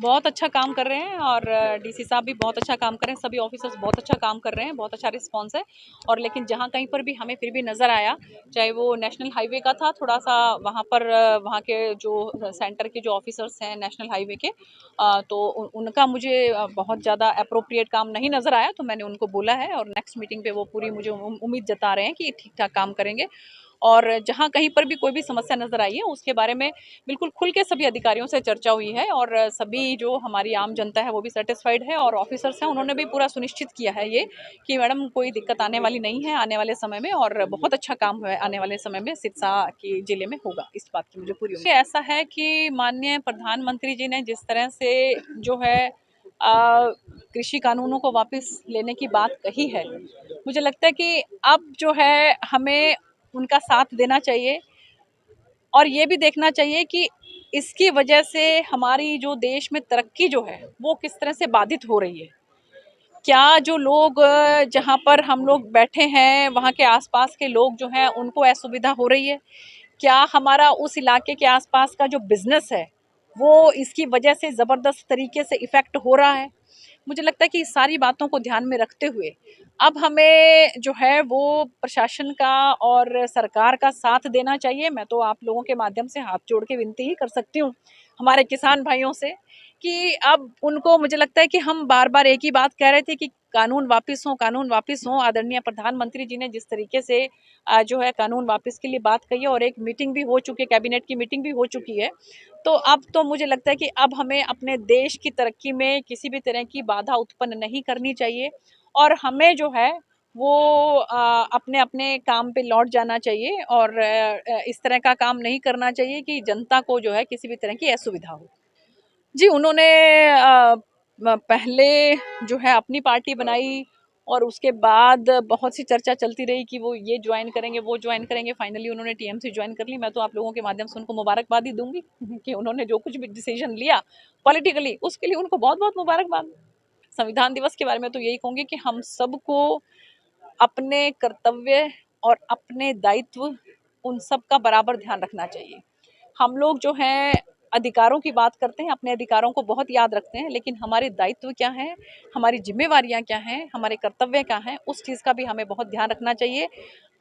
बहुत अच्छा काम कर रहे हैं और डीसी साहब भी बहुत अच्छा काम कर रहे हैं, सभी ऑफिसर्स बहुत अच्छा काम कर रहे हैं, बहुत अच्छा रिस्पांस है। और लेकिन जहाँ कहीं पर भी हमें फिर भी नज़र आया, चाहे वो नेशनल हाईवे का था, थोड़ा सा वहाँ पर वहाँ के जो सेंटर के जो ऑफिसर्स हैं नेशनल हाईवे के, तो उनका मुझे बहुत ज़्यादा अप्रोप्रिएट काम नहीं नज़र आया, तो मैंने उनको बोला है और नेक्स्ट मीटिंग पे वो पूरी मुझे उम्मीद जता रहे हैं कि ठीक ठाक काम करेंगे। और जहाँ कहीं पर भी कोई भी समस्या नजर आई है उसके बारे में बिल्कुल खुल के सभी अधिकारियों से चर्चा हुई है और सभी जो हमारी आम जनता है वो भी सेटिस्फाइड है और ऑफिसर्स हैं उन्होंने भी पूरा सुनिश्चित किया है ये कि मैडम कोई दिक्कत आने वाली नहीं है आने वाले समय में, और बहुत अच्छा काम है आने वाले समय में सिरसा के जिले में होगा, इस बात की मुझे पूरी उम्मीद है। ऐसा है कि माननीय प्रधानमंत्री जी ने जिस तरह से जो है कृषि कानूनों को वापस लेने की बात कही है, मुझे लगता है कि अब जो है हमें उनका साथ देना चाहिए और ये भी देखना चाहिए कि इसकी वजह से हमारी जो देश में तरक्की जो है वो किस तरह से बाधित हो रही है। क्या जो लोग जहाँ पर हम लोग बैठे हैं वहाँ के आसपास के लोग जो हैं उनको असुविधा हो रही है? क्या हमारा उस इलाके के आसपास का जो बिजनेस है वो इसकी वजह से ज़बरदस्त तरीके से इफ़ेक्ट हो रहा है? मुझे लगता है कि इस सारी बातों को ध्यान में रखते हुए अब हमें जो है वो प्रशासन का और सरकार का साथ देना चाहिए। मैं तो आप लोगों के माध्यम से हाथ जोड़ के विनती ही कर सकती हूँ हमारे किसान भाइयों से कि अब उनको, मुझे लगता है कि हम बार बार एक ही बात कह रहे थे कि कानून वापिस हो, कानून वापिस हो। आदरणीय प्रधानमंत्री जी ने जिस तरीके से जो है कानून वापिस के लिए बात कही है और एक मीटिंग भी हो चुकी है, कैबिनेट की मीटिंग भी हो चुकी है, तो अब तो मुझे लगता है कि अब हमें अपने देश की तरक्की में किसी भी तरह की बाधा उत्पन्न नहीं करनी चाहिए और हमें जो है वो अपने अपने काम पे लौट जाना चाहिए और इस तरह का काम नहीं करना चाहिए कि जनता को जो है किसी भी तरह की असुविधा हो। जी, उन्होंने पहले जो है अपनी पार्टी बनाई और उसके बाद बहुत सी चर्चा चलती रही कि वो ये ज्वाइन करेंगे, वो ज्वाइन करेंगे। फाइनली उन्होंने टीएमसी ज्वाइन कर ली। मैं तो आप लोगों के माध्यम से उनको मुबारकबाद ही दूंगी कि उन्होंने जो कुछ भी डिसीजन लिया पॉलिटिकली, उसके लिए उनको बहुत बहुत मुबारकबाद। संविधान दिवस के बारे में तो यही कहूंगी कि हम सबको अपने कर्तव्य और अपने दायित्व, उन सब का बराबर ध्यान रखना चाहिए। हम लोग जो हैं अधिकारों की बात करते हैं, अपने अधिकारों को बहुत याद रखते हैं, लेकिन हमारे दायित्व क्या हैं, हमारी जिम्मेवारियां क्या हैं, हमारे कर्तव्य क्या हैं, उस चीज़ का भी हमें बहुत ध्यान रखना चाहिए।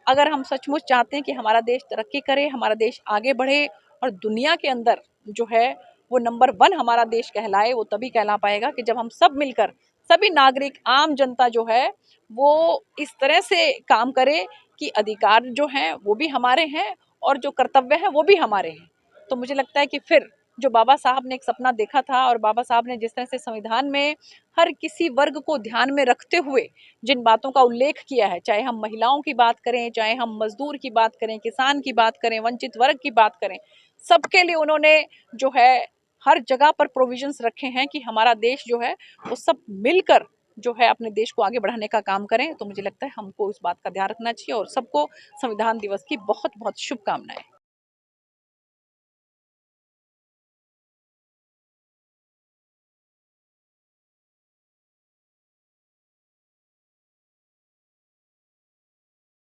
अगर हम सचमुच चाहते हैं कि हमारा देश तरक्की करे, हमारा देश आगे बढ़े और दुनिया के अंदर जो है वो नंबर 1 हमारा देश कहलाए, वो तभी कहला पाएगा कि जब हम सब मिलकर, सभी नागरिक, आम जनता जो है वो इस तरह से काम करे कि अधिकार जो हैं वो भी हमारे हैं और जो कर्तव्य है वो भी हमारे हैं। तो मुझे लगता है कि फिर जो बाबा साहब ने एक सपना देखा था और बाबा साहब ने जिस तरह से संविधान में हर किसी वर्ग को ध्यान में रखते हुए जिन बातों का उल्लेख किया है, चाहे हम महिलाओं की बात करें, चाहे हम मजदूर की बात करें, किसान की बात करें, वंचित वर्ग की बात करें, सबके लिए उन्होंने जो है हर जगह पर प्रोविजंस रखे हैं कि हमारा देश जो है वो सब मिलकर जो है अपने देश को आगे बढ़ाने का काम करें। तो मुझे लगता है हमको इस बात का ध्यान रखना चाहिए और सबको संविधान दिवस की बहुत बहुत शुभकामनाएं।